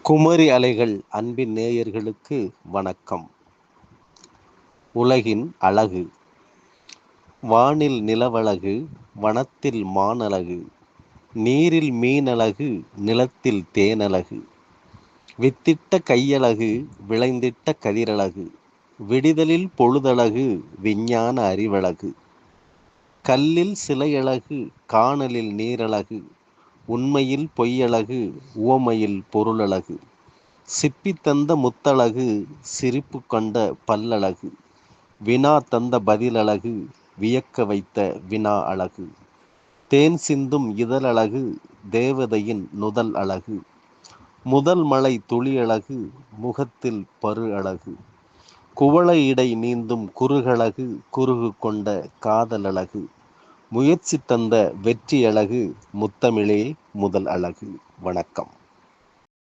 குமரி அலைகள் அன்பின் நேயர்களுக்கு வணக்கம். உலகின் அழகு. வானில் நிலவழகு, வனத்தில் மானழகு, நீரில் மீனழகு, நிலத்தில் தேனழகு, வித்திட்ட கையழகு, விளைந்திட்ட கதிரழகு, விடிதலில் பொழுதழகு, விஞ்ஞான அறிவழகு, கல்லில் சிலையழகு, கானலில் நீரழகு, உண்மையில் பொய்யழகு, உவமையில் பொருளழகு, சிப்பி தந்த முத்தழகு, சிரிப்பு கொண்ட பல்லழகு, வினா தந்த பதிலழகு, வியக்க வைத்த வினா அழகு, தேன் சிந்தும் இதழழகு, தேவதையின் நுதல் அழகு, முதல் மழை துளியழகு, முகத்தில் பரு அழகு, குவளை இடை நீந்தும் குறுகழகு, குறுகு கொண்ட காதலழகு, முயற்சி தந்த வெற்றி அழகு, முத்தமிழே முதல் அழகு. வணக்கம்.